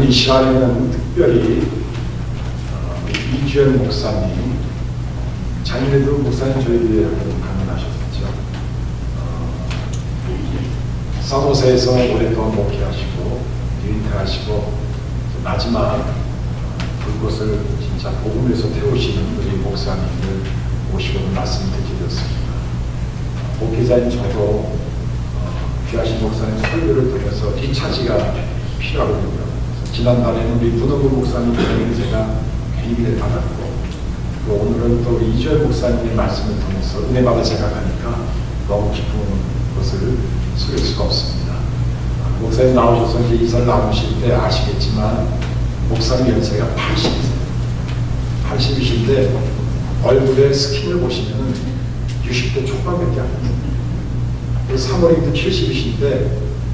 오늘 이 시간에는 특별히 이주연 목사님, 작년에도 목사님 저희 교회에 방문하셨었죠. 산호세에서 오랫동안 목회하시고 은퇴하시고 마지막 그곳을 진짜 복음에서 태우시는 우리 목사님을 모시고 말씀 듣게 되었습니다. 목회자인 저도 귀하신 목사님 설교를 들어서 뒷차지가 필요하거든요. 지난달에는 우리 문어구 목사님 때문에 제가 빙의를 받았고, 또 오늘은 또 이주연 목사님의 말씀을 통해서 은혜 받아 제가 가니까 너무 기쁜 것을 속일 수가 없습니다. 목사님 나오셔서 이제 이사를 나누실 때 아시겠지만 목사님 연세가 80이신데 얼굴에 스킨을 보시면 60대 초반밖에 안 돼요. 사모님도 70이신데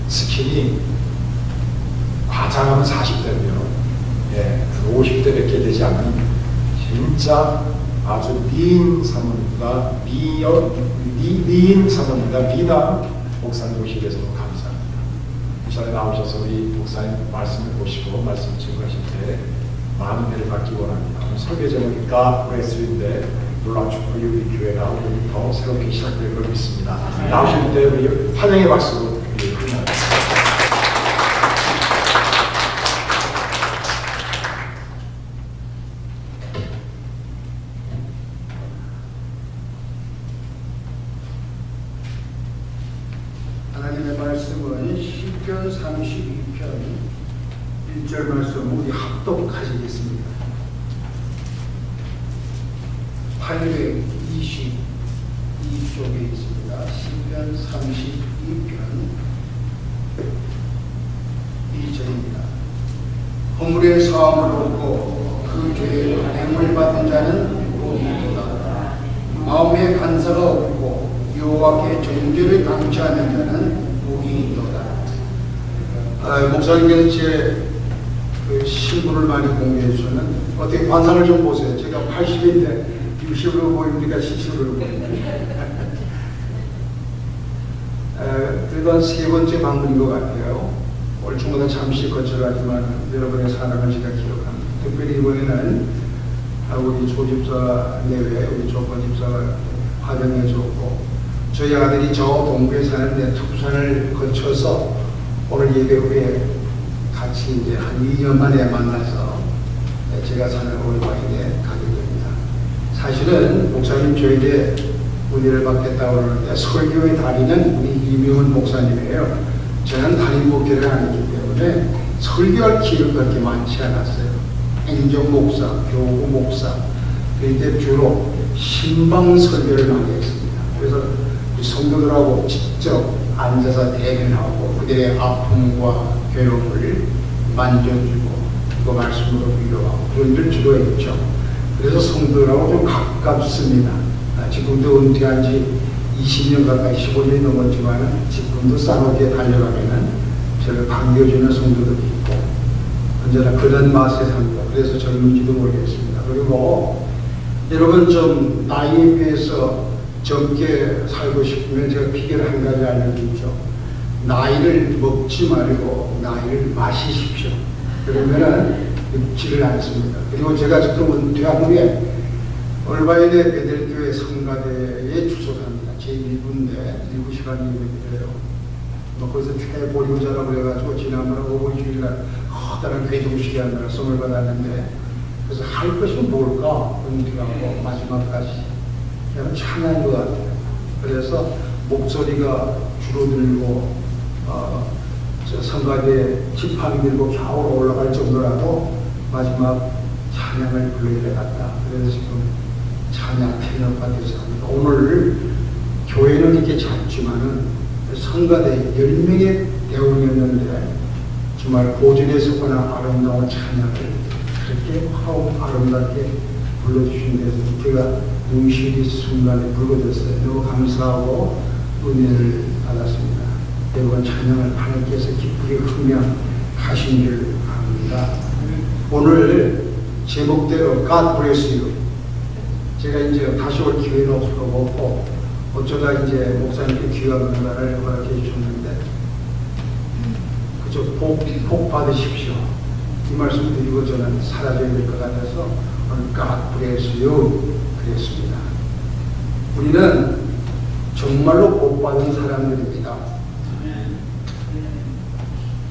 스킨이 과장하면 40대고요. 예, 50대밖에 되지 않는 진짜 아주 미인 사모님과 미인 사모님과 미남 목사님 오시게 돼서 감사합니다. 이 자리에 나오셔서 우리 목사님 말씀을 보시고 말씀 증거하실 때 많은 은혜를 받기 원합니다. 오늘 설교 제목이 God Bless You인데 놀라운 축복이 우리 교회가 오늘부터 새롭게 시작될 걸 믿습니다. 나오실 때 우리 환영의 박수로 드리겠습니다. 하나님의 말씀은 시편 32편 1절 말씀 우리 합독하시겠습니다. 822쪽에 있습니다. 시편 32편 2절입니다. 허물의 사함을 얻고 그 죄의 맹을 받은 자는 복이도다. 마음에 간사가 없고 여호와께 정죄를 강취하는 자는 복이도다. 목사님께서 제 신분을 많이 공개해 주시는 어떻게 관상을 좀 보세요. 제가 80인데 60으로 보입니까? 70으로 보입니까? 그래도 한 세 번째 방문인 것 같아요. 올 중보다 잠시 거쳐가지만 여러분의 사랑을 제가 기억합니다. 특별히 이번에는 우리 조집사 내외 우리 조건 집사가 화장해 줬고 저희 아들이 저 동부에 사는데 투부산을 거쳐서 오늘 예배 후에 같이 이제 한 2년 만에 만나서 제가 사는 올바인에 가게 됩니다. 사실은 목사님 저에게 은혜를 받겠다고 그러는데 설교의 달인은 우리 이명훈 목사님이에요. 저는 담임 목회를 아니기 때문에 설교할 기회가 그렇게 많지 않았어요. 행정 목사, 교구 목사, 그런데 주로 신방 설교를 많이 했습니다. 그래서 성도들하고 직접 앉아서 대면하고 그들의 아픔과 괴로움을 만져주고 그 말씀으로 위로하고 그런 줄 주로 했죠. 그래서 성도들하고 좀 가깝습니다. 지금도 은퇴한 지 20년 가까이 15년이 넘었지만 지금도 싸우게 달려가면은 저를 반겨주는 성도들이 있고 언제나 그런 맛에 삽니다. 그래서 젊은지도 모르겠습니다. 그리고 여러분 좀 나이에 비해서 젊게 살고 싶으면 제가 비결 한 가지 알려드리죠. 나이를 먹지 말고 나이를 마시십시오. 그러면은 늙지를 않습니다. 그리고 제가 지금 은퇴한 후에 얼바인의 베델교회 성가대에 주소합니다. 제1부인데 7시간 이후에요. 거기서 최고리자라고 그래가지고 지난번에 5월 6일날 커다란 회동식이 한다고 성을 받았는데 그래서 할 것이 뭘까? 은퇴하고 마지막까지 그냥 찬양인 것 같아요. 그래서 목소리가 줄어들고 성가대 지팡이 들고 좌우로 올라갈 정도라도 마지막 찬양을 불러야 되겠다. 그래서 지금 찬양 테너가 되지 않습니다. 오늘 교회는 이렇게 작지만은 성가대 10명의 대원이었는데 정말 고전에서거나 아름다운 찬양을 그렇게 아름답게 불러주신 데서 제가 눈실이 순간에 붉어졌어요. 너무 감사하고 은혜를 받았습니다. 여러분 찬양을 하나님께서 기쁘게 흥명하신 줄 압니다. 오늘 제목대로 God bless you. 제가 이제 다시 올 기회는 없을 거고 없고 어쩌다 이제 목사님께 귀한 은혜를 허락해 주셨는데 그저 복 받으십시오. 이 말씀을 드리고 저는 사라져야 될 것 같아서 오늘 God bless you 그랬습니다. 우리는 정말로 복 받은 사람들입니다.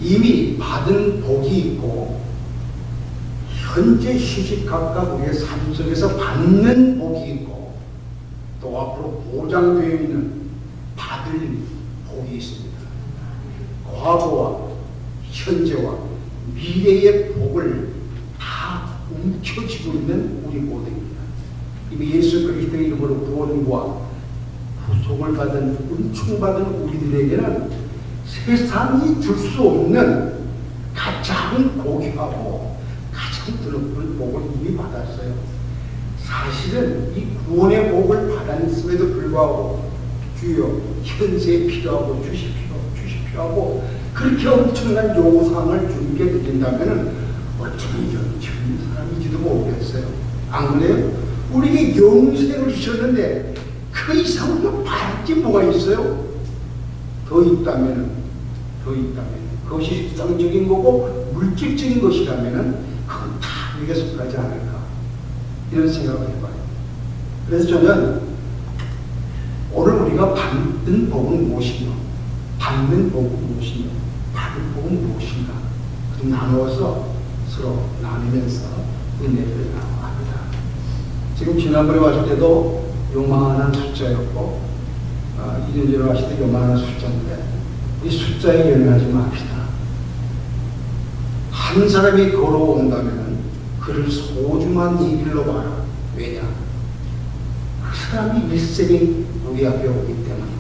이미 받은 복이 있고 현재 시시각각 우리의 삶 속에서 받는 복이 있고 또 앞으로 보장되어 있는 받을 복이 있습니다. 과거와 현재와 미래의 복을 다 움켜쥐고 있는 우리 모두입니다. 이미 예수 그리스도의 이름으로 구원과 구속을 받은 은총받은 우리들에게는 세상이 줄 수 없는 가장 고귀하고 가장 드높은 복을 이미 받았어요. 사실은 이 구원의 복을 받았음에도 불구하고 주여 현세에 필요하고 주십시오 하고 그렇게 엄청난 요구사항을 주님께 드린다면 어쩌면 영적인 사람인지도 모르겠어요. 안 그래요? 우리에게 영생을 주셨는데 그 이상으로 바랄 게 뭐가 있어요? 더 있다면 그것이 일상적인 거고 물질적인 것이라면 그건 다 우리에게 속하지 않을까 이런 생각을 해봐요. 그래서 저는 오늘 우리가 받는 복은 무엇이며 받을 복은 무엇인가 나누어서 서로 나누면서 은혜를 나눠합니다. 지금 지난번에 왔을 때도 요만한 숫자였고 2년 전에 왔을 때 요만한 숫자인데 이 숫자에 연연하지 맙시다. 한 사람이 걸어온다면 그를 소중한 일로 봐라. 왜냐? 그 사람이 일생이 우리 앞에 오기 때문이다.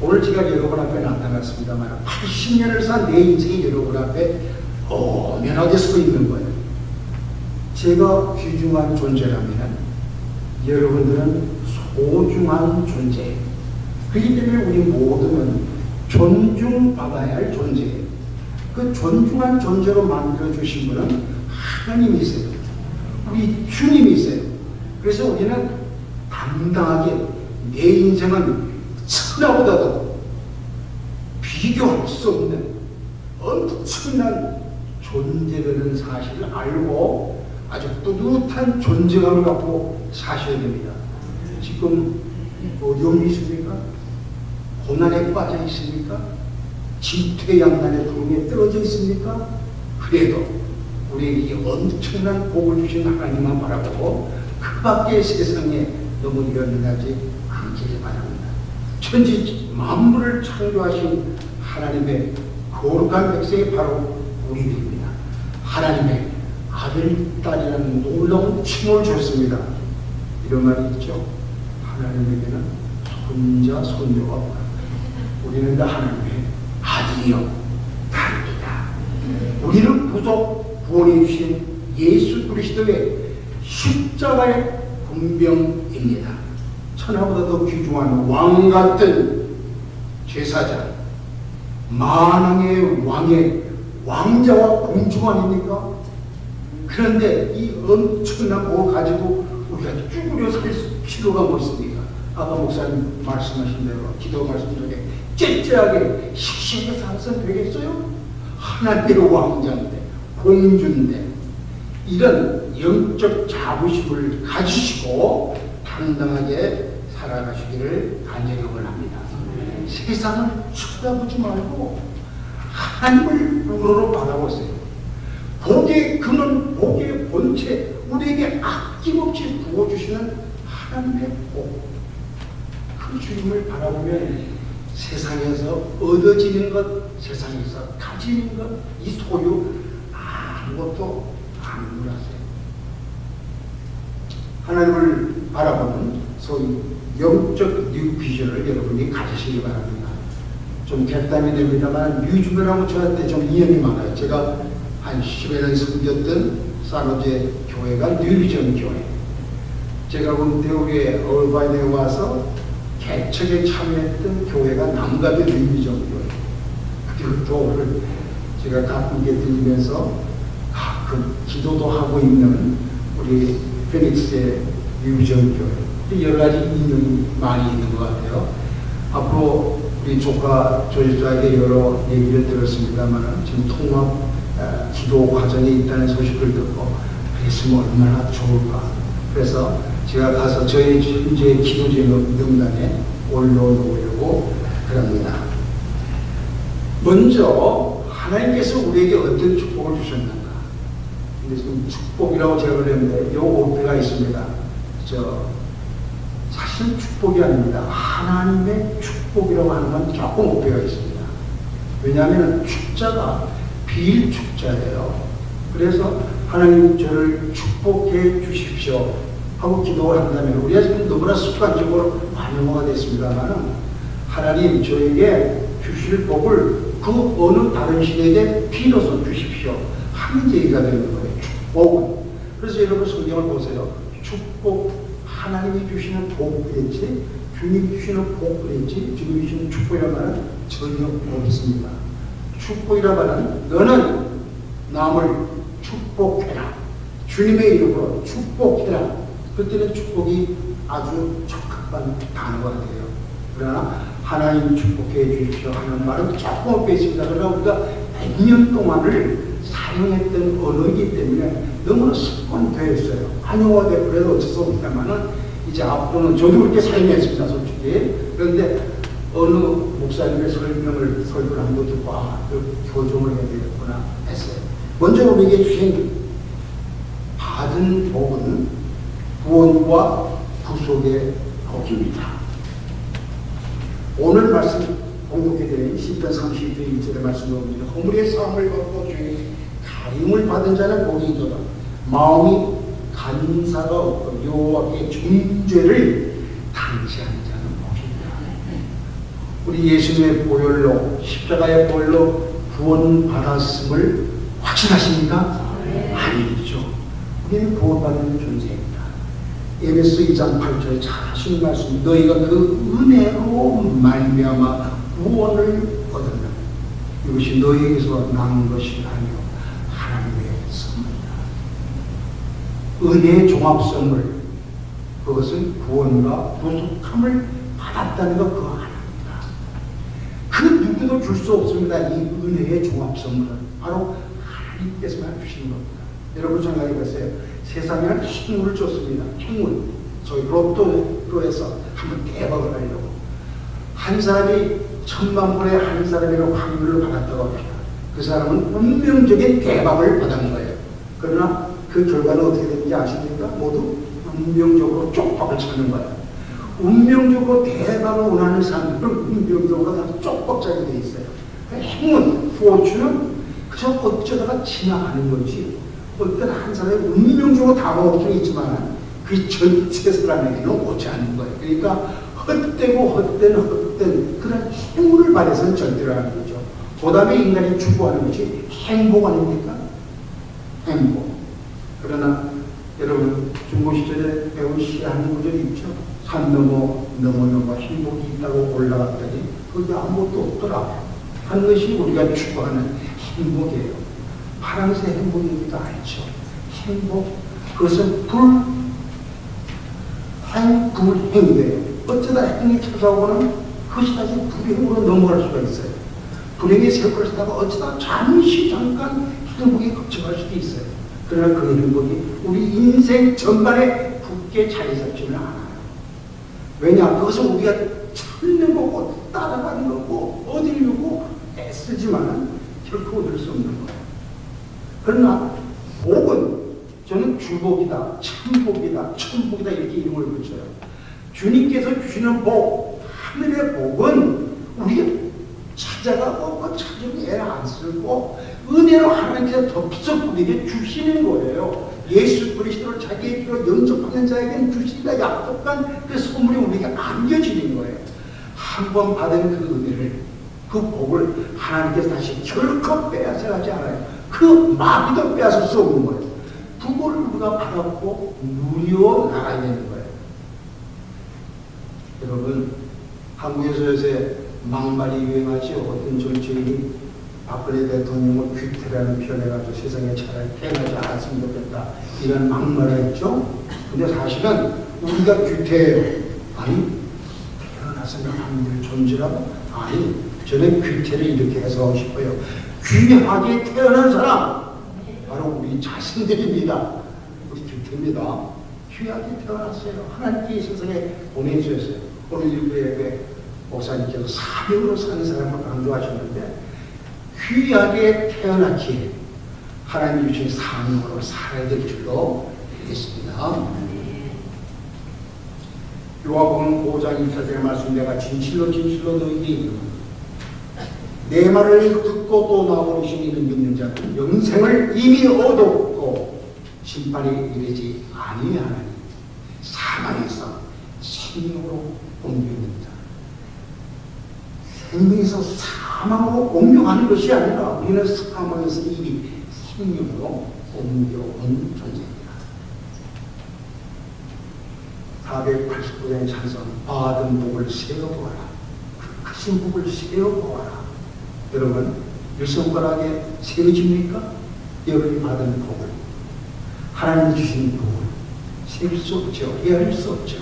오늘 제가 여러분 앞에 나타났습니다만 80년을 산 내 인생이 여러분 앞에 엄연하게 서 있는 거예요. 제가 귀중한 존재라면 여러분들은 소중한 존재예요. 그렇기 때문에 우리 모두는 존중받아야 할 존재예요. 그 존중한 존재로 만들어주신 분은 하나님이세요. 우리 주님이세요. 그래서 우리는 당당하게 내 인생은 천하보다도 비교할 수 없는 엄청난 존재라는 사실을 알고 아주 뿌듯한 존재감을 갖고 사셔야 됩니다. 지금 어려움이 있습니까? 고난에 빠져 있습니까? 진퇴양난의 구름에 떨어져 있습니까? 그래도 우리에게 이 엄청난 복을 주신 하나님만 바라보고 그 밖의 세상에 너무 연연하지 않기를 바랍니다. 천지 만물을 창조하신 하나님의 거룩한 백성이 바로 우리들입니다. 하나님의 아들, 딸이라는 놀라운 칭을 주셨습니다. 이런 말이 있죠. 하나님에게는 손자, 손녀가 없다. 우리는 다 하나님의 아들이요 딸입니다. 우리는 구원해 주신 예수 그리스도의 십자가의 군병입니다. 천하보다도 귀중한 왕 같은 제사장, 만왕의 왕의 왕자와 공주가 아닙니까? 그런데 이 엄청난 복을 가지고 우리가 쭈그려 살 필요가 뭐 있습니까? 아까 목사님 말씀하신 대로 기도 말씀 중에 째째하게 씩씩하게 살아서는 되겠어요? 하나님의 왕자인데 공주인데 이런 영적 자부심을 가지시고 당당하게 살아가시기를 간절히 원합니다. 세상을 쳐다보지 말고 하나님을 우러러 바라보세요. 복의 근원, 복의 본체, 우리에게 아낌없이 부어주시는 하나님의 복, 그 주님을 바라보면 세상에서 얻어지는 것, 세상에서 가지는 것, 이 소유 아무것도 안 몰랐어요. 하나님을 바라보는 소위 영적 뉴 비전을 여러분이 가지시기 바랍니다. 좀 결단이 됩니다만 뉴주변하고 저한테 좀 인연이 많아요. 제가 한 10여 년 섬겼던 산호제 교회가 뉴비전 교회. 제가 대우에 얼바인에 와서 개척에 참여했던 교회가 남갑의 뉴비전 교회. 그것도 제가 가끔게 들리면서 가끔 기도도 하고 있는 우리 피닉스의 뉴비전 교회. 여러 가지 인연이 많이 있는 것 같아요. 앞으로 우리 조카 조집사에게 여러 얘기를 들었습니다만 지금 통합 기도 과정에 있다는 소식을 듣고 그랬으면 얼마나 좋을까. 그래서 제가 가서 저희 현재 기도제 명단에 올려놓으려고 그럽니다. 먼저 하나님께서 우리에게 어떤 축복을 주셨는가. 근데 지금 축복이라고 제가 그랬는데 요 오해가 있습니다. 사실은 축복이 아닙니다. 하나님의 축복이라고 하는 건 조금 오해가 있습니다. 왜냐하면 축자가 비일축자예요. 그래서 하나님 저를 축복해 주십시오 하고 기도를 한다면 우리가 지금 너무나 습관적으로 관용어가 됐습니다만 하나님 저에게 주실 복을 그 어느 다른 신에게 비로소 주십시오 하는 얘기가 되는 거예요. 축복은. 그래서 여러분 성경을 보세요. 축복 하나님이 주시는 복 그랬지 주님 주시는 복 그랬지 주님 주시는 축복이란 말은 전혀 없습니다. 축복이란 말은 너는 남을 축복해라. 주님의 이름으로 축복해라. 그때는 축복이 아주 적합한 단어가 돼요. 그러나 하나님 축복해 주십시오 하는 말은 조금 없게 있습니다. 그러나 우리가 100년 동안을 사용했던 언어이기 때문에 너무나 습관되어 있어요. 관용화되고 그래도 어쩔 수 없다만은 이제 앞으로는 저도 그렇게 사용했습니다. 솔직히. 그런데 어느 목사님의 설교를 한 번 듣고 교정을 해야 되겠구나 했어요. 먼저 우리에게 주신 받은 복은 구원과 구속의 복입니다. 오늘 말씀 공독해 드린 10편 32절 1절의 말씀을 보면 허물의 사함을 받고 주의 가림을 받은 자는 복이 있도다. 마음이 간사가 없고 여호와께 중죄를 당치하는 자는 복이다. 우리 예수님의 보혈로 십자가의 보혈로 구원받았음을 확신하십니까? 아니죠. 우리는 구원받는 존재입니다. 에베소 2장 8절에 잘 하신 말씀 너희가 그 은혜로 말미암아 구원을 얻었다. 이것이 너희에게서 난 것이 아니요 하나님의 선물이다. 은혜의 종합 선물 그것은 구원과 구속함을 받았다는 것 그거 하나입니다. 그 누구도 줄 수 없습니다. 이 은혜의 종합 선물은 바로 하나님께서만 주시는 겁니다. 여러분 생각해 보세요. 세상에는 행운을 줬습니다. 행운. 저희 로또에서 한번 대박을 하려고. 한 사람이 1000만 불에 한 사람의 확률을 받았다고 합니다. 그 사람은 운명적인 대박을 받은 거예요. 그러나 그 결과는 어떻게 되는지 아십니까? 모두 운명적으로 쪽박을 찾는 거예요. 운명적으로 대박을 원하는 사람들은 운명적으로 다 쪽박자게 돼 있어요. 행운, 포춘은 그저 어쩌다가 지나가는 거지. 어떤 한 사람이 운명적으로 다가올 수 있지만 그 전체 사람에게는 오지 않는 거예요. 그러니까 헛되고 헛된 그런 행운을 바래서는 절대로 하는 거죠. 그 다음에 인간이 추구하는 것이 행복 아닙니까? 행복. 그러나 여러분 중고 시절에 배운 시 한 구절이 있죠. 산 넘어 행복이 있다고 올라갔더니 거기 아무것도 없더라 하는 것이 우리가 추구하는 행복이에요. 파랑새 행복이기도 알죠. 행복 그것은 불행이에요. 어쩌다 행이 찾아오고는 그것이 다시 불행으로 넘어갈 수가 있어요. 불행의 세월을 살다가 어쩌다 잠깐 행복에 거쳐갈 수도 있어요. 그러나 그 행복이 우리 인생 전반에 굳게 자리 잡지는 않아요. 왜냐? 그것은 우리가 찾는 거고 따라가는 거고 얻으려고 애쓰지만 결코 얻을 수 없는 거예요. 그러나 복은 저는 주복이다, 참복이다, 천복이다 이렇게 이름을 붙여요. 주님께서 주시는 복, 하늘의 복은 우리가 찾아가고 찾으면 애 안 쓰고 은혜로 하나님께서 덥석 우리에게 주시는 거예요. 예수 그리스도를 자기의 피로 영접하는 자에게는 주시기가 약속한 그 선물이 우리에게 안겨지는 거예요. 한 번 받은 그 은혜를 그 복을 하나님께서 다시 결코 빼앗아가지 않아요. 그 마비도 빼앗을 수 없는 거예요. 그거를 우리가 받았고 누려 나가야 되는 거예요. 여러분 한국에서 요새 막말이 유행하죠. 어떤 정치인이 박근혜 대통령을 귀태라는 표현해가지고 세상에 차라리 태어나지 않았으면 좋겠다 이런 막말을 했죠. 근데 사실은 우리가 귀태예요. 아니 태어났으면 하는 존재라고? 아니 저는 귀태를 이렇게 해석하고 싶어요. 귀하게 태어난 사람 바로 우리 자신들입니다. 우리 교태입니다. 귀하게 태어났어요. 하나님께 이 세상에 보내주셨어요. 오늘 일부 예배 목사님께서 사명으로 사는 사람을 강조하셨는데 귀하게 태어났기에 하나님 주신 사명으로 살아야 될 줄로 믿습니다. 요한복음 5장 24절의 말씀 내가 진실로 진실로 너희에게 이르노니 내 말을 듣고 또 나 보내신 이를 믿는 자는 영생을 이미 얻었고 심판에 이르지 아니하나니 사망에서 생명으로 옮겨진다. 생명에서 사망으로 옮겨가는 것이 아니라 우리는 사망에서 이미 생명으로 옮겨온 존재입니다. 489장의 찬송 받은 복을 세어보아라. 그 크신 복을 세어보아라. 여러분 일손가락에 세워집니까? 여러분이 받은 복을 하나님 주신 복을 세울 수 없죠. 헤아릴 수 없죠.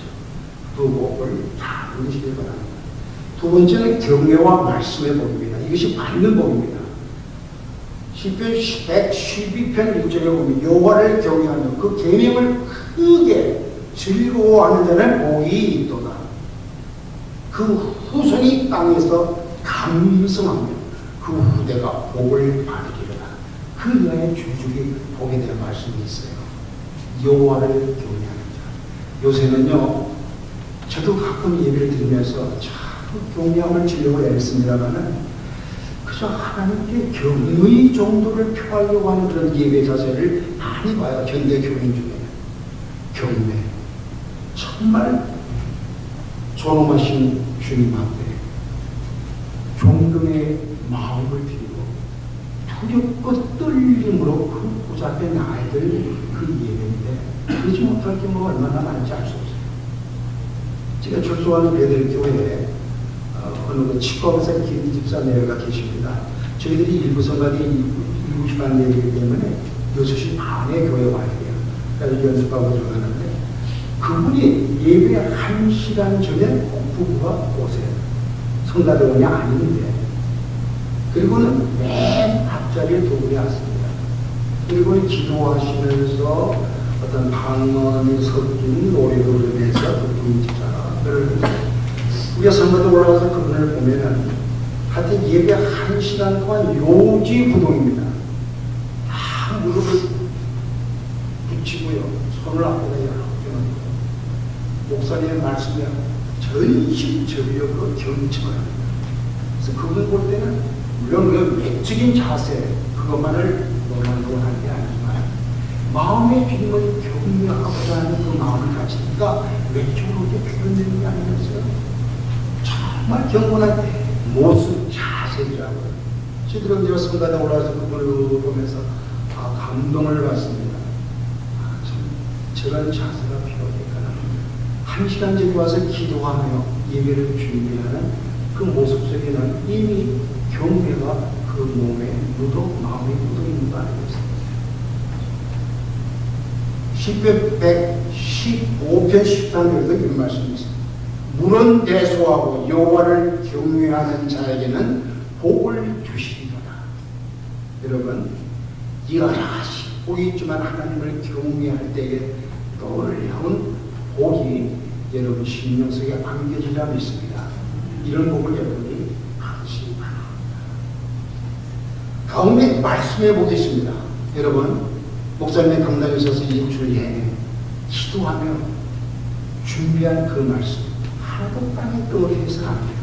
그 복을 다 누리시기 바랍니다. 두 번째는 경외와 말씀의 복입니다. 이것이 받는 복입니다. 시편 112편 1절에 보면 여호와를 경외하며 그 계명을 크게 즐거워하는 자는 복이 있도다. 그 후손이 땅에서 감성하며 그 후대가 복을 받으리라. 그 녀의 주주기 복에 대한 말씀이 있어요. 여호와를 경외하는 자. 요새는요, 저도 가끔 예배를 드리면서 참 경외함을 지려고 애쓰니다마는 그저 하나님께 경의 정도를 표하려고 하는 그런 예배 자세를 많이 봐요. 현대 교인 중에. 경외. 정말 존엄하신 주님 앞에 존경의 마음을 드리고 두렵고 떨림으로 그 보좌 앞에 나아야 될 그 예배인데 그러지 못할 경우가 얼마나 많은지 알 수 없어요. 제가 출소하는 배들교회에 어느 치과의사 김 집사님가 계십니다. 저희들이 일부 성가대 7시 반 내리기 때문에 6시 반에 교회 와야 돼요. 그래서 연습하고 들어가는데 그분이 예배 1시간 전에 공부부가 오세요. 성가대원이 아닌데 그리고는 맨 앞자리에 두 분이 왔습니다. 그리고 기도하시면서 어떤 방언이 섞인 노래 부르면서 그분이 집사를 우리가 성가대 올라가서 그분을 보면은 하여튼 예배 1시간 동안 요지부동입니다. 다 무릎을 붙이고요. 손을 앞에다 열어놓고 목사님의 말씀에 전심전력으로 경청을 합니다. 그래서 그분 볼 때는 물론 그 외적인 자세 그것만을 노력하는 게 아니지만 마음의 주님을 경외하고자 하는 그 마음을 가지니까 외적으로 이렇게 표현되는 게 아니면서요. 정말 경건한 모습 자세라고요. 저들은 제가 성가대 올라와서 그분을 보면서 감동을 받습니다. 참 저런 자세가 필요하니까 1시간 전에 와서 기도하며 예배를 준비하는 그 모습 속에는 이미 경배가 그 몸에 마음에 묻어 있는 거 아니겠습니까? 시편 115편 13절에도 이런 말씀이 있습니다. 물은 대소하고 여호와를 경외하는 자에게는 복을 주시리로다. 여러분, 여러 가지 복이 있지만 하나님을 경외할 때에 놀라운 복이 여러분 심령 속에 안겨지리라 믿습니다. 이런 복을 여러분이 받으시기 바랍니다. 가운데 말씀의 복이 있습니다. 여러분, 목사님의 강단에 서서 일주일에 기도하며 준비한 그 말씀 하나도 땅에 떨어져서 안 돼요.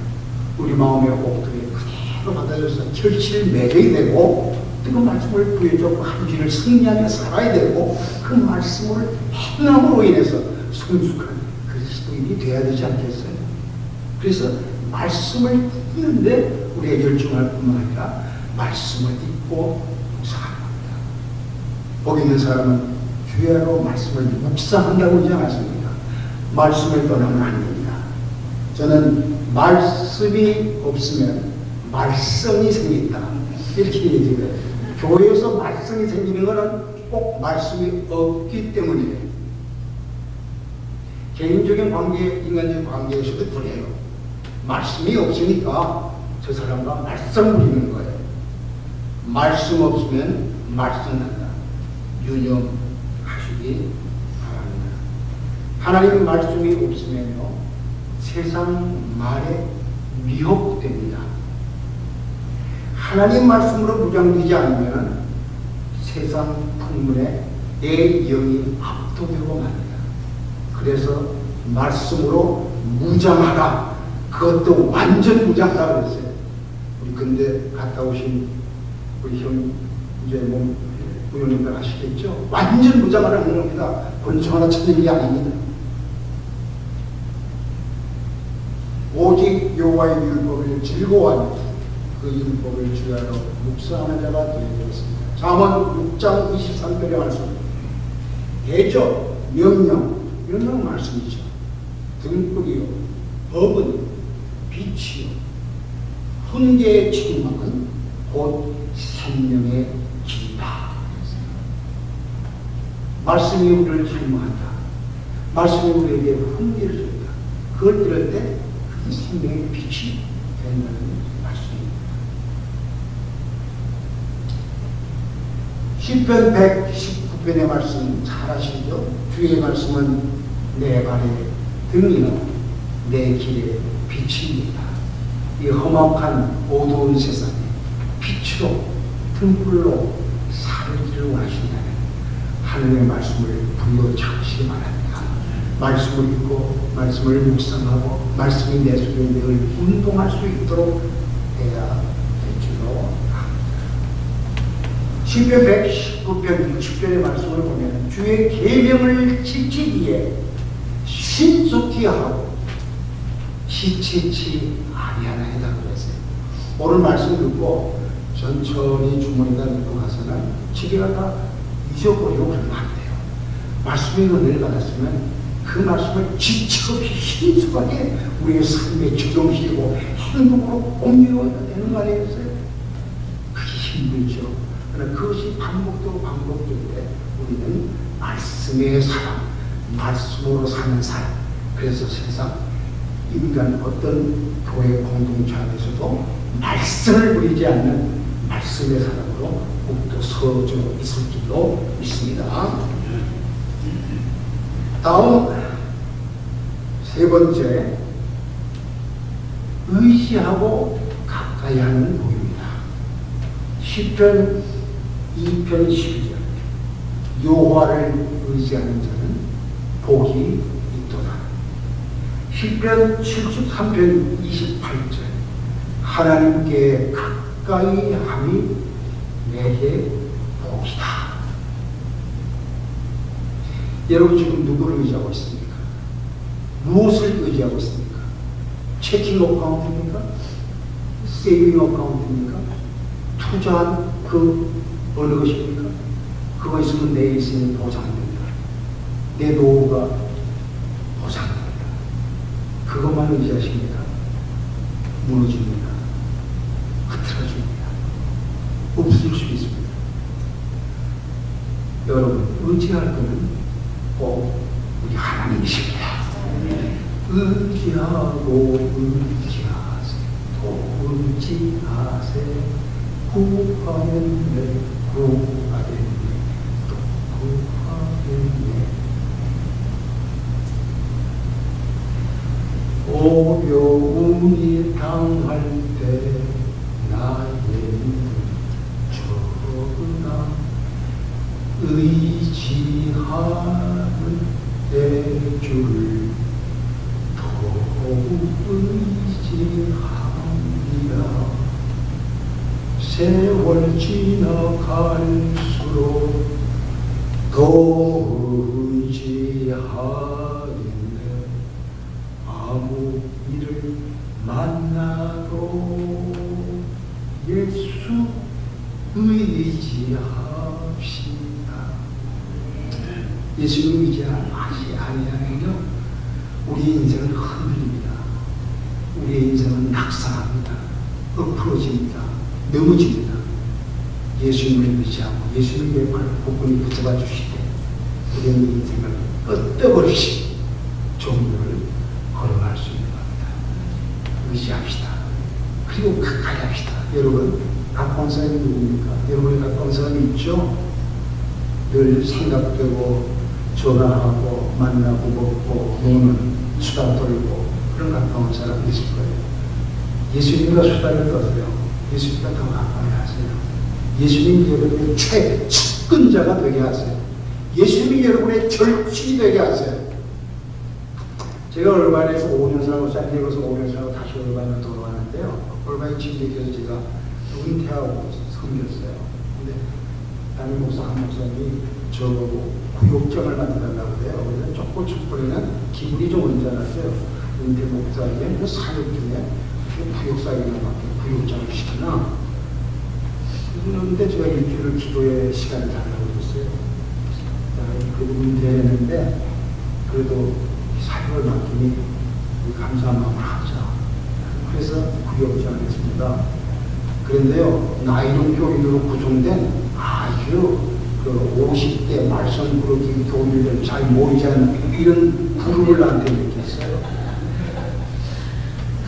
우리 마음의 옥토에 그대로 받아줘서 결실 매력이 되고 그 말씀을 부여잡고 한 주를 승리하며 살아야 되고 그 말씀을 행함으로 인해서 성숙한 그리스도인이 돼야 되지 않겠어요? 그래서 말씀을 듣는데 우리가 열중할 뿐만 아니라 말씀을 읽고 묵상하는 겁니다. 복 있는 사람은 주야로 말씀을 묵상한다고 하지 않았습니까? 말씀을 떠나면 안 됩니다. 저는 말씀이 없으면 말썽이 생긴다 이렇게 얘기해요. 교회에서 말썽이 생기는 것은 꼭 말씀이 없기 때문이에요. 개인적인 관계, 인간적인 관계에서도 그래요. 말씀이 없으니까 저 사람과 말썽 부리는 거예요. 말씀 없으면 말씀난다. 유념하시기 바랍니다. 하나님의 말씀이 없으면요, 세상 말에 미혹됩니다. 하나님 말씀으로 무장되지 않으면 세상 풍문에 내 영이 압도되고 맙니다. 그래서 말씀으로 무장하라. 그것도 완전 무장하라 그랬어요. 우리 근대 갔다 오신 우리 형 이제 부모님들 아시겠죠? 완전 무장하라는 겁니다. 권총 하나 찾는 게 아닙니다. 오직 여호와의 율법을 즐거워하는 그 율법을 주야로 묵상하는 자가 되었습니다. 잠언 6장 23절의 말씀. 대저, 명령 말씀이죠. 등불이요, 법은 빛이요, 훈계의 책임은 곧 생명의 길이다. 말씀이 우리를 설명한다. 말씀이 우리에게 훈계를 줍니다. 그걸 들을 때 그게 생명의 빛이 된다는 말씀입니다. 시편 119편의 말씀 잘 아시죠? 주의 말씀은 내 발에 등이요 내 길에 빛입니다. 이 험악한 어두운 세상에 빛으로 등불로 살기를 원하신다면 하나님의 말씀을 부여잡으시기 바랍니다. 말씀을 읽고 말씀을 묵상하고 말씀이 내 속에 늘 운동할 수 있도록 해야 될 줄로 압니다. 시편 119편 60절의 말씀을 보면 주의 계명을 지키기에 신속히 하고 지체치 아니하나 해다 그랬어요. 오늘 말씀 듣고 천천히 주머니가 넣고 가서는 집에 가다 잊어버리고 그러면 안 돼요. 말씀의 은혜를 받았으면 그 말씀을 지체 없이 신속하게 우리의 삶에 적용시키고 행동으로 옮겨야 되는 거 아니겠어요? 그게 힘들죠. 그러나 그것이 반복되고 반복될 때 우리는 말씀의 사람, 말씀으로 사는 사람. 그래서 세상 인간 어떤 교회 공동체 안에서도 말씀을 부리지 않는 말씀의 사람으로 또 서져 있을 줄로 믿습니다. 다음 세 번째, 의지하고 가까이 하는 복입니다. 시편 2편 12절 여호와를 의지하는 자는 복이 있도다. 시편 73편 28절 하나님께 가까이 함이 내게 복이다. 여러분 지금 누구를 의지하고 있습니까? 무엇을 의지하고 있습니까? 체킹 어카운트입니까? 세이빙 어카운트입니까? 투자한 그 어느 것입니까? 그거 있으면 내 인생이 보장됩니다. 내 노후가 보장됩니다. 그것만 의지하십니다. 무너집니다. 흐트러집니다. 없을 수 있습니다. 여러분 의지할 것은 꼭 우리 하나님이십니다. 의지하고 의지하세 또 의지하세 구하면 내 구하겠네 또 구하겠네. 어려움이 당할 때 나의 적으나 의지하는 내 줄 더욱 의지합니다. 세월 지나갈수록 더 의지하겠네. 아무 일을 만나도 예수 의지합시다. 예수님 의지하지 아니하면요 우리 인생은 흔들립니다. 우리의 인생은 낙상합니다. 엎어집니다. 넘어집니다. 예수님을 의지하고 예수님의 복권이 붙잡아 주시되 우리의 인생을 뻗어버리시 종교를 걸어갈 수 있는 겁니다. 의지합시다. 그리고 가까이 합시다. 여러분 가까운 사람이 누굽니까? 여러분이 가까운 사람이 있죠? 늘 생각되고 전화하고 만나고 먹고 노는 수다 떨고 그런 가까운 사람이 있을 거예요. 예수님과 수다를 떠세요. 예수님과 더 가까이 하세요. 예수님이 여러분의 최측근자가 되게 하세요. 예수님이 여러분의 절친이 되게 하세요. 제가 얼반에서 5년 살고 샌디에고에서 5년 살고 다시 얼반으로 돌아왔는데요. 얼반에 침대에서 제가 은퇴하고 섬겼어요. 근데 담임 목사 한 목사님이 저보고 구역장을 만들어달라고 해요. 그래서 조금 촛불에는 기분이 좀 언짢았어요. 은퇴 목사에게 그 사역 중에 구역사에게나 맡겨 구역장을 시키나. 그런데 제가 일주일 기도의 시간을 달라고 했어요. 그리고 은퇴했는데 그래도 사역을 맡기니 감사한 마음을 하자. 그래서 구역장을 했습니다. 그런데요, 나이는 교인으로 구성된 아주 그 50대 말썽 부르기 교인들 잘 모이지 않는 이런 그룹을 나한테 느꼈어요.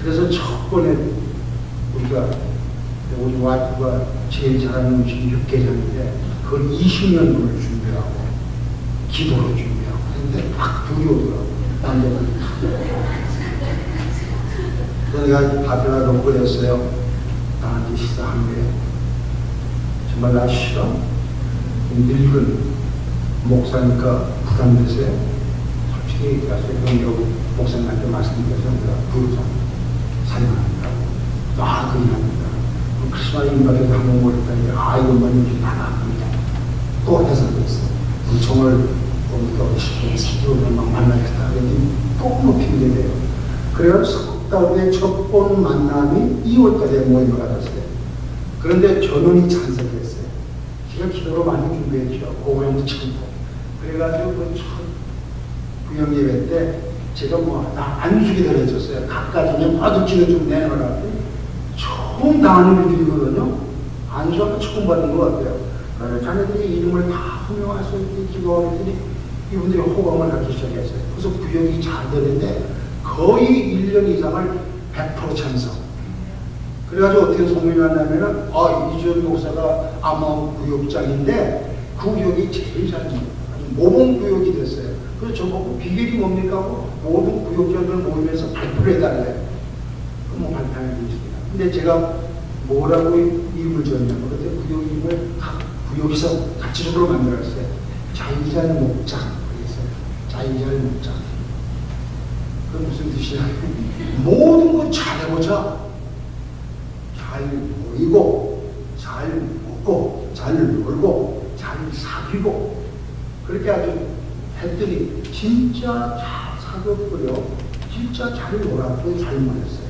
그래서 첫 번에 우리가 우리 와이프가 제일 잘하는 음식이 육개장인데 그걸 20년분을 준비하고 기도로 준비하고 했는데 막 불이 오더라고. 남자들. 그래서 내가 밥에다 넣고 그랬어요. 나한테 식사한 게 정말 나 싫어? 늙은 목사니까 부담되세요? 솔직히 얘기하세요. 여기 목사님한테 말씀드려서 내가 부르자 사용합니다. 아, 그냥 합니다. 크리스마스 인박에서 한번 모였다니 이것만 요즘 다 나갑니다. 또 해석했어. 정을 보니까 시키면 막 만나겠다. 그랬더니 또 핑계대요. 그래서 석 달 후에 첫 번 만남이 2월달에 모임을 가졌어요. 그런데 전원이 찬성했어요. 제가 기도로 많이 준비했죠. 고구려도 참고. 그래가지고 그 첫 구역 예배 때 제가 나 안수기 들어줬어요. 각각 중에 화두치를 좀 내놓으라고. 처음 당하는 일들이거든요. 안수하면 처음 받은 것 같아요. 자네들이 이름을 다 호명해서 기도하더니 이분들이 호감을 갖기 시작했어요. 그래서 구역이 잘 되는데 거의 1년 이상을 100% 찬성. 그래가지고 어떻게 소문이 났냐면은, 이주연 목사가 아마 구역장인데, 그 구역이 제일 잘 됩니다. 모범 구역이 됐어요. 그래서 저보고 비결이 뭡니까 하고 모든 구역장들 모이면서 발표를 해달래요. 그럼 발표를 해주십니다. 근데 제가 뭐라고 이름을 지었냐면, 그때 구역 이름을 각 구역에서 가치적으로 만들었어요. 자유자의 목장. 그랬어요. 자유자의 목장. 그 무슨 뜻이냐? 모든 거 잘해보자. 잘 모이고, 잘 먹고, 잘 놀고, 잘 사귀고. 그렇게 아주 했더니 진짜 잘 사귀었고요. 진짜 잘 놀았고, 잘 모였어요.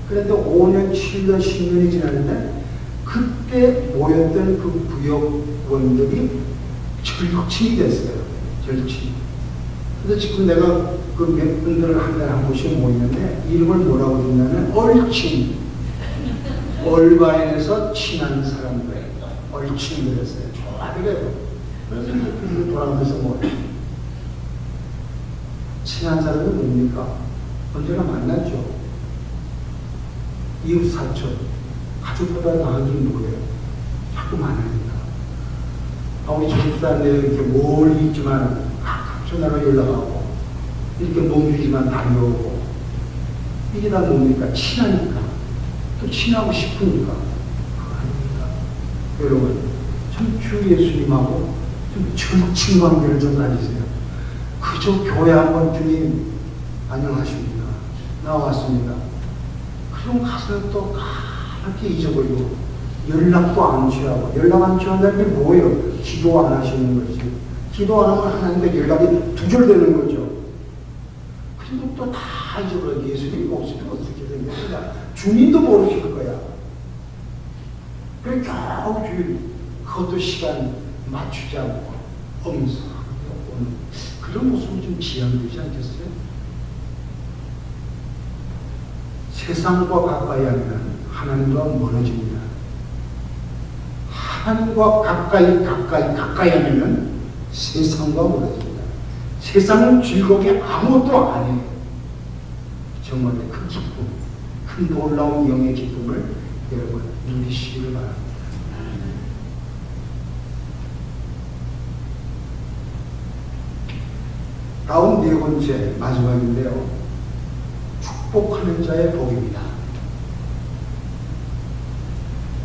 그런데 5년, 7년, 10년이 지났는데 그때 모였던 그 구역원들이 절친이 됐어요. 절친. 그래서 지금 내가 그 몇 분들을 한 달에 한 번씩 모이는데 이름을 뭐라고 듣냐면 얼친. 얼바인에서 친한 사람들. 얼친을 했어요. 좋아하더래요. 그래서 돌아가면서 뭐예요? 친한 사람은 뭡니까? 언제나 만났죠. 이웃 사촌. 가족보다 나은 게 뭐예요? 자꾸 만나니까. 우리 집사람들 이렇게 멀리 있지만 가끔 전화로 연락하고 이렇게 몸주지만 다녀오고 이게 다 뭡니까? 친하니까 또 친하고 싶으니까 그러니까 여러분 좀 주 예수님하고 좀 절친 관계를 좀 가지세요. 그저 교회 한번 주님 안녕하십니까 나왔습니다. 그럼 가서 또 가볍게 잊어버리고 연락도 안 취하고 연락 안 취한다는 게 뭐예요? 기도 안 하시는 거지. 기도 안 하면 하나님께 연락이 두절되는 거죠. 그리고 또 다 잊어버려. 예수님이 없으면 어떻게 된 거야? 주님도 모르실 거야. 그래 겨우 주일 그것도 시간 맞추지 않고 엄살하고 오는 그런 모습이 좀 지양되지 않겠어요? 세상과 가까이 하면 하나님과 멀어집니다. 하나님과 가까이 하면 세상과 멀어집니다. 세상은 즐거움이 아무것도 아니에요. 정말 큰 기쁨, 큰 놀라운 영의 기쁨을 여러분 누리시기를 바랍니다. 다음 네 번째 마지막인데요. 축복하는 자의 복입니다.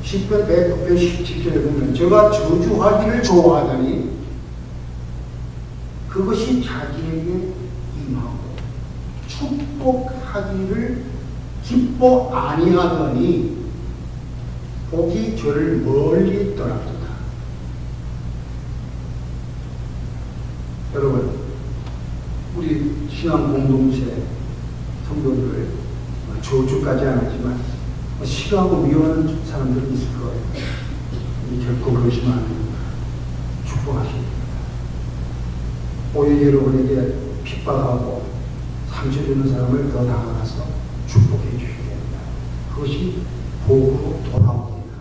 시편 100편 17절에 보면 저가 저주하기를 좋아하더니 그것이 자기에게 임하고 축복하기를 기뻐 아니하더니 복이 저를 멀리 떠납니다. 여러분, 우리 신앙 공동체 성도들 저주까지 안 하지만 싫어하고 미워하는 사람들은 있을 거예요. 결코 그러시면 안 됩니다. 축복하십니다. 오히려 여러분에게 핍박하고 상처 주는 사람을 더 다가가서 축복해 주셔야 됩니다. 그것이 복으로 돌아옵니다.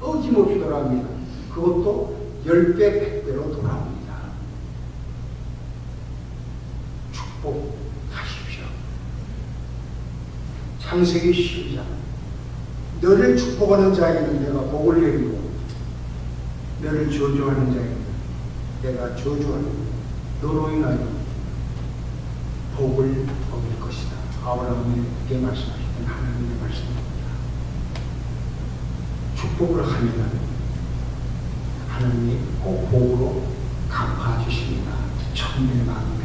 어김없이 돌아옵니다. 그것도 10배, 100배로 돌아옵니다. 축복하십시오. 창세기 12장 너를 축복하는 자에게는 내가 복을 내리고 너를 저주하는 자에게는 내가 저주하는 너로 인하여 복을 얻을 것이다. 아브라함에게 말씀하셨던 하나님의 말씀입니다. 축복을 하면 하나님이 꼭 복으로 갚아주십니다. 천배 만배.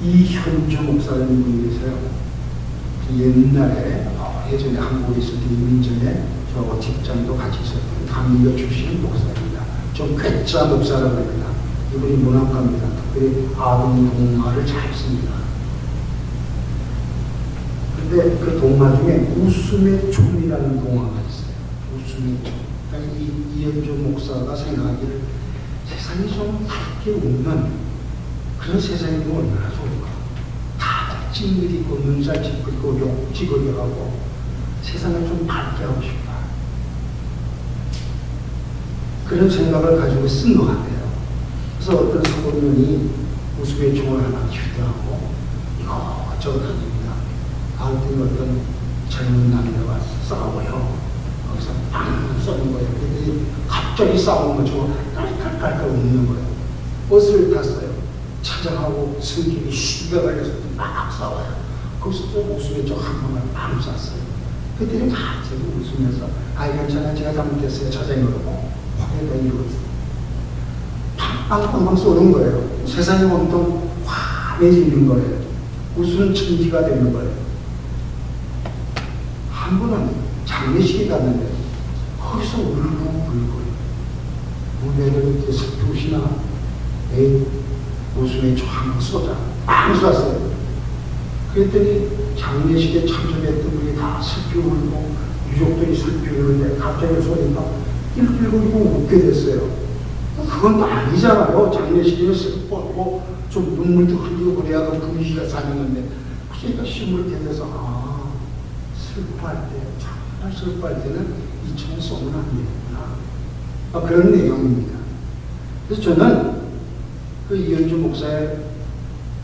이현주 목사님 분이 계세요. 옛날에 예전에 한국에 있을 때 이민 전에 저하고 직장도 같이 있었던 강교 출신 목사입니다. 좀 괴짜 목사라고 합니다. 이분이 문학가입니다. 특별히 아동 동화를 잘 씁니다. 근데 그 동화 중에 웃음의 총이라는 동화가 있어요. 웃음의 총. 그러니까 이현주 목사가 생각하기를 세상이 좀 밝게 웃는 그런 세상이 얼마나 좋을까. 다 찡그리 있고 눈살 찡그리고 욕 찌그리 하고 세상을 좀 밝게 하고 싶다. 그런 생각을 가지고 쓴 것 같아요. 그래서 어떤 사모님이 웃음의 총을 하나 휴대하고 이것저것 던집니다. 가을때 어떤 젊은 남자가 싸워요. 거기서 빵 쏘는 거예요. 근데 갑자기 싸우는 것처럼 깔깔깔깔 웃는 거예요. 버스를 탔어요. 찾아가고 승객이 쉬게 걸려서 막 싸워요. 거기서 또 웃음의 총 한 방을 빵 쐈어요. 그때는 갑자기 웃으면서 괜찮아 제가 잘못했어요. 자전거로 화해가 이루어졌어요. 빵빵빵 쏘는 거예요. 세상이 온통 환해지는 거예요. 웃음 천지가 되는 거예요. 한 번은 장례식에 갔는데 거기서 울고불고 내를 이렇게 슬프시나 에이 웃음의 총 한 방 쏘자 빵 쐈어요. 그랬더니 장례식에 참석했던 분이 다 슬피 울고 유족들이 슬피 울는데 갑자기 소리가 낄낄거리고 웃게 됐어요. 그건 아니잖아요. 장례식이면 슬퍼하고 좀 눈물도 흘리고 그래야 그 분위기가 사는 건데 그러니까 시무르게 돼서 슬퍼할 때 정말 슬퍼할 때는 이 총을 쏘면 안 되겠구나. 그런 내용입니다. 그래서 저는 그 이현주 목사의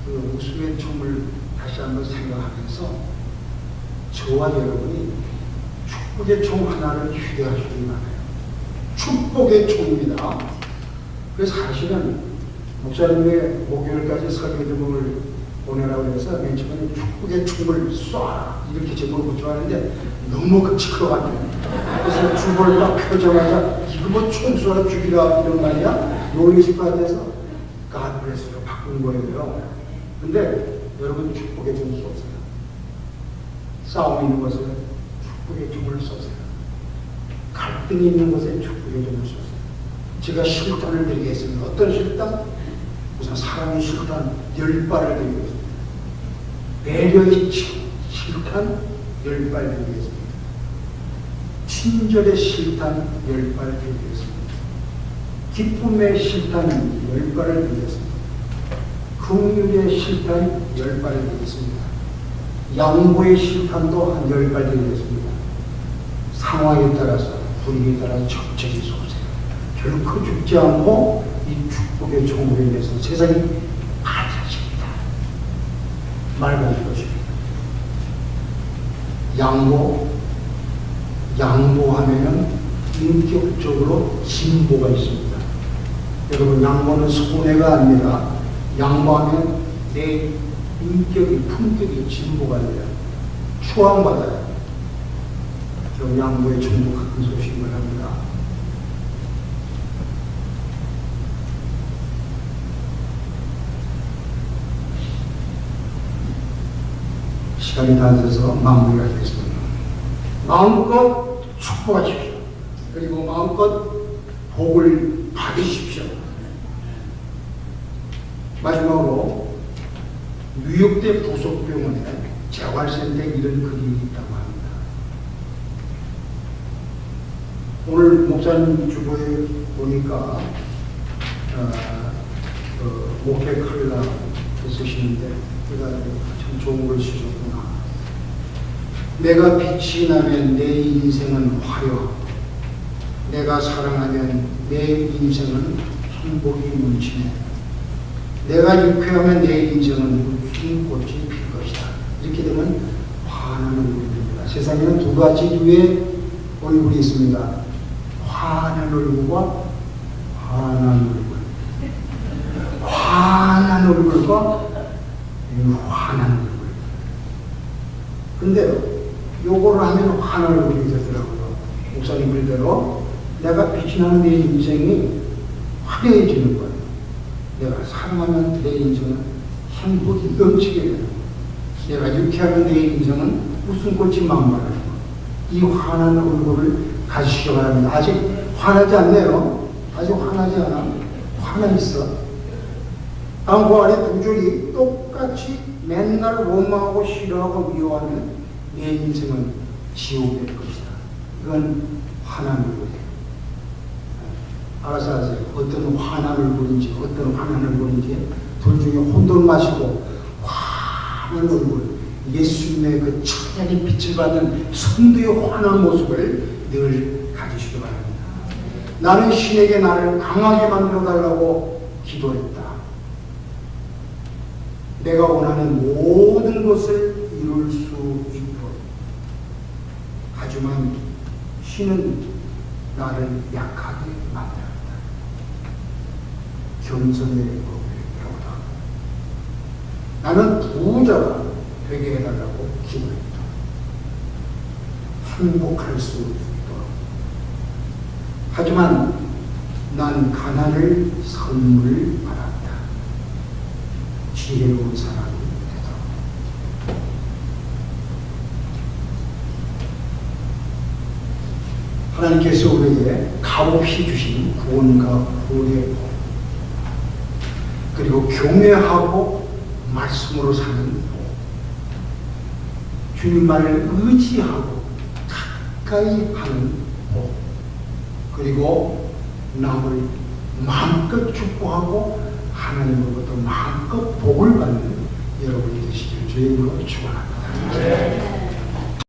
그 웃음의 총을 다시 한번 생각하면서 저와 여러분이 축복의 총 하나를 휴대하시기 바라요. 축복의 총입니다. 그래서 사실은 목사님의 목요일까지 설교 제목을 보내라고 해서 맨 처음에 축복의 총을 쏴 이렇게 제목을 붙여왔는데 너무 극치커가지고 그래서 주벌을 딱 펴자마자 이거 뭐 총 쏴라 죽이라 이런 말이야? 요리식 같아서 God bless로 바꾼 거예요. 근데 여러분 축복의 총을 쏘세요. 싸움 있는 곳에 축복의 총을 쏘세요. 갈등이 있는 곳에 축복의 총을 쏘세요. 제가 실탄을 드리겠습니다. 어떤 실탄? 우선 사랑의 실탄 10발을 드리겠습니다. 배려의 실탄 10발 드리겠습니다. 친절의 실탄 10발 드리겠습니다. 기쁨의 실탄 10발을 드리겠습니다. 긍휼의 실탄 10발을 드리겠습니다. 양보의 실탄도 한 10발 드리겠습니다. 상황에 따라서 분위기에 따라서 적절히 쏘세요. 결코 죽지 않고 이 축복의 총으로 인해서 세상이 밝아집니다. 맑아질 것입니다. 양보하면 인격적으로 진보가 있습니다. 여러분, 양보는 손해가 아니라 양보하면 내 인격이, 품격이 진보가 돼요. 추앙받아요. 저 양보의 전부 큰 소식을 합니다. 시간이 다 돼서 마무리가 되겠습니다. 마음껏 축복하십시오. 그리고 마음껏 복을 받으십시오. 마지막으로 뉴욕대 부속병원에 재활센터에 이런 글이 있다고 합니다. 오늘 목사님 주보에 보니까 목회 칼라 쓰시는데 제가 참 좋은 걸 쓰셨구나. 내가 빛이 나면 내 인생은 화려하고 내가 사랑하면 내 인생은 행복이 넘치네. 내가 유쾌하면 내 인생은 흰 꽃이 필 것이다. 이렇게 되면 환한 얼굴이 됩니다. 세상에는 두 가지 류의 얼굴이 있습니다. 환한 얼굴과 환한 얼굴. 환한 얼굴과 환한 얼굴. 근데 요거를 하면 환한 얼굴이 되더라고요. 목사님 말대로 내가 빛이 나는 내 인생이 화려해지는 거예요. 내가 사랑하면 내 인생은 행복이 넘치게 되는 거예요. 내가 유쾌하면 내 인생은 웃음꽃이 만발하는 거예요. 이 환한 얼굴을 가지시기 바랍니다. 아직 화나지 않네요. 아직 화나지 않아. 화나 있어. 땅과 아래 두 줄이 똑같이 맨날 원망하고 싫어하고 미워하면 내 인생은 지옥이 될 것이다. 이건 화난 얼굴이에요. 알아서 하세요. 어떤 화난 얼굴인지, 어떤 화난 얼굴인지 둘 중에 혼돈 마시고 환한 얼굴, 예수님의 그 천연의 빛을 받는 성도의 환한 모습을 늘 가지시기 바랍니다. 나는 신에게 나를 강하게 만들어 달라고 기도했다. 내가 원하는 모든 것을 이룰 수 있도록. 하지만 신은 나를 약하게 만들었다. 겸손의 법을 배우다. 나는 부자가 되게 해달라고 기도했다. 행복할 수 있도록. 하지만 난 가난을 선물을 받았다. 지혜로운 사람이 되도록. 하나님께서 우리에게 값없이 주신 구원과 구원의 복, 그리고 경외하고 말씀으로 사는 복, 주님 말을 의지하고 가까이 하는 복, 그리고 남을 마음껏 축복하고 하나님으로부터 마음껏 복을 받는 여러분이 되시길 주의 이름으로 축원합니다.